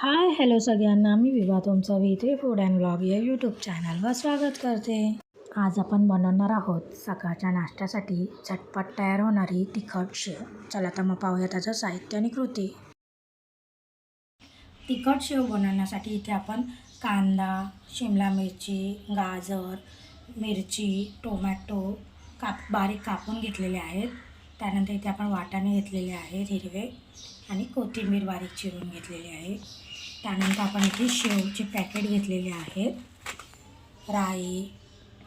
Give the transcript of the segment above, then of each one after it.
Hi hello सगळ्यांना, मी विभा तुमचं V3 food and blog या यूट्यूब चॅनलवर स्वागत करते. आज आपण बनवणार आहोत सकाळच्या नाश्त्यासाठी झटपट तयार होणारी तिखट शेव. चला तर मग पाहूया त्याचं साहित्य आणि कृती. तिखट शेव बनवण्यासाठी इथे आपण कांदा, शिमला मिरची, गाजर, मिरची, टोमॅटो बारीक कापून घेतलेले आहेत. त्यानंतर इथे आपण वाटाणे घेतलेले आहेत हिरवे आणि कोथिंबीर बारीक चिरून घेतलेली आहे. त्यानंतर आपण इथे शेवचे पॅकेट घेतलेले आहेत. राई,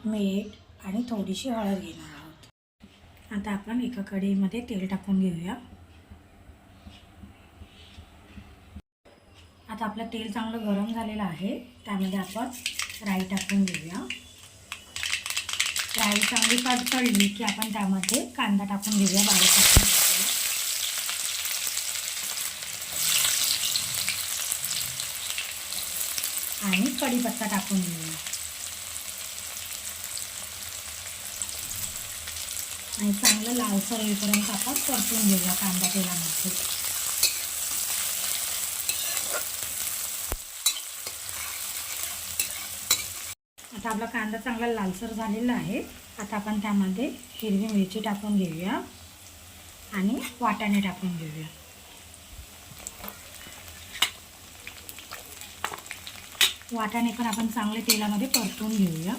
मीठ आणि थोडीशी हळद घेणार आहोत. आता आपण एका कढईमध्ये तेल टाकून घेऊया. आता आपलं तेल चांगलं गरम झालेलं आहे. त्यामध्ये आपण राई टाकून घेऊया. राई चांगली तडतडली की आपण त्यामध्ये कांदा टाकून घेऊया बारीक कापून घेऊया. आणि कढीपत्ता टाकून घेऊया आणि चांगलं लालसर होईपर्यंत आपण परतून घेऊया कांदा तेलामध्ये. आता आपला कांदा चांगला लालसर झालेला आहे. आता आपण त्यामध्ये हिरवी मिरची टाकून घेऊया आणि वाटाणे टाकून घेऊया. वाटाणे पण आपण चांगले तेलामध्ये परतून घेऊया.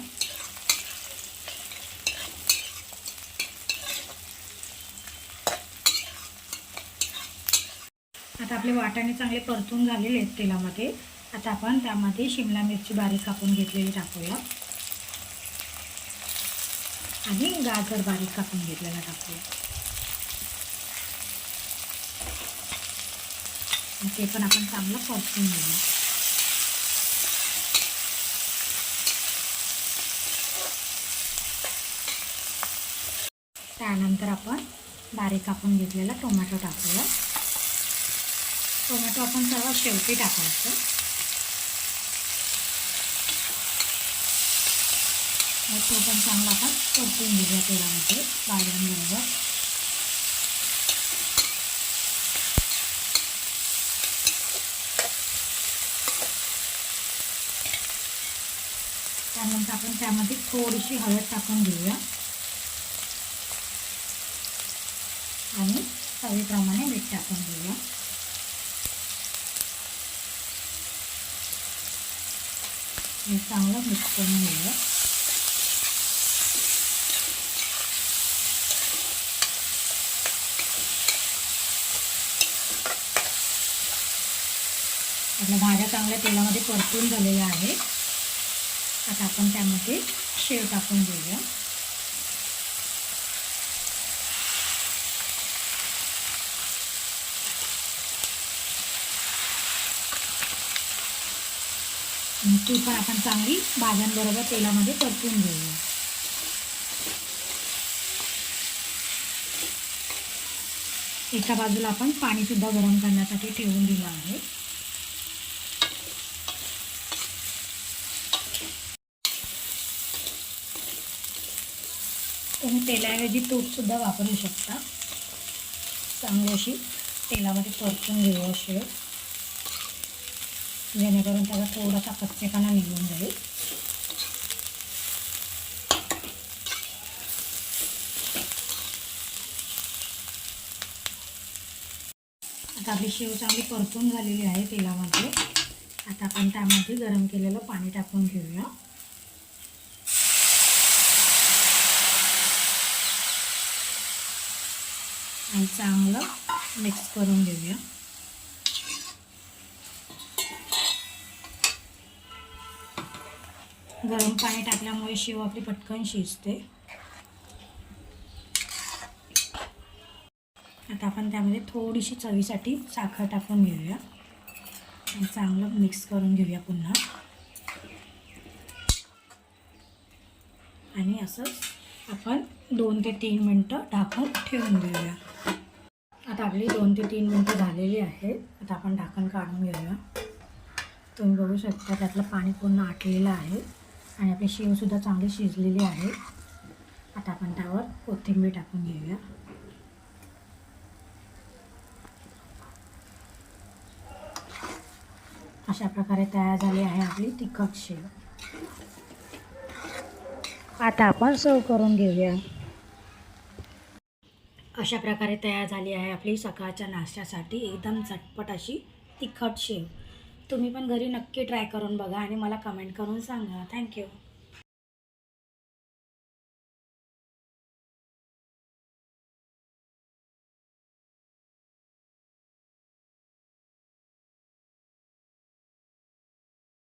आता आपले वाटाणे चांगले परतून झालेले आहेत तेलामध्ये. आता आपण त्यामध्ये शिमला मिरची बारीक कापून घेतलेली टाकूया आणि गाजर बारीक कापून घेतलेला टाकूया. ते पण आपण चांगलं परतून घेऊया. त्यानंतर आपण बारीक कापून घेतलेला टोमॅटो टाकूया. टोमॅटो आपण सर्वात शेवटी टाकायचं. तो पण चांगला आपण परतून घेऊया तेलामध्ये भाज्यांबरोबर. त्यानंतर आपण त्यामध्ये थोडीशी हळद टाकून घेऊया आणि चवीप्रमाणे मीठ टाकून घेऊया. हे चांगलं मिक्स करून घेऊया. आपल्या भाज्या चांगल्या तेलामध्ये परतून झालेल्या आहेत. आता आपण त्यामध्ये शेव टाकून घेऊया. ती पण आपण चांगली भाज्यांबरोबर तेलामध्ये परतून घेऊया. एका बाजूला आपण पाणीसुद्धा गरम करण्यासाठी ठेवून दिलं आहे. तुम्ही तेलाऐवजी तूपसुद्धा वापरू शकता. चांगली अशी तेलामध्ये परतून घेऊया शेव, जेणेकरून त्याला थोडासा कच्चेपणा निघून जाईल. आता आपली शेव चांगली परतून झालेली आहे तेलामध्ये. आता आपण त्यामध्ये गरम केलेलं पाणी टाकून घेऊया आणि चांगलं मिक्स करून घेऊया. गरम पाणी टाकल्यामुळे शेव आपली पटकन शिजते. आता आपण त्यामध्ये थोडीशी चवीसाठी साखर टाकून घेऊया आणि चांगलं मिक्स करून घेऊया पुन्हा. आणि असंच आपण 2 ते 3 मिनटं ढाकून ठेवून देऊया. आता आपली 2 ते 3 मिनटं झालेली आहेत. आता आपण ढाकण काढून घेऊया. तुम्ही बघू शकता त्यातलं पाणी पूर्ण आटलेलं आहे आणि आपली शेवसुद्धा चांगली शिजलेली आहे. आता आपण त्यावर कोथिंबीर टाकून घेऊया. अशा प्रकारे तयार झाली आहे आपली तिखट शेव. आता आपण सर्व करून घेऊया. अशा प्रकारे तयार झाली आहे आपली सकाळच्या नाश्त्यासाठी एकदम झटपट अशी तिखट शेव. तुम्ही पण घरी नक्की ट्राय करून बघा आणि मला कमेंट करून सांगा. थँक्यू.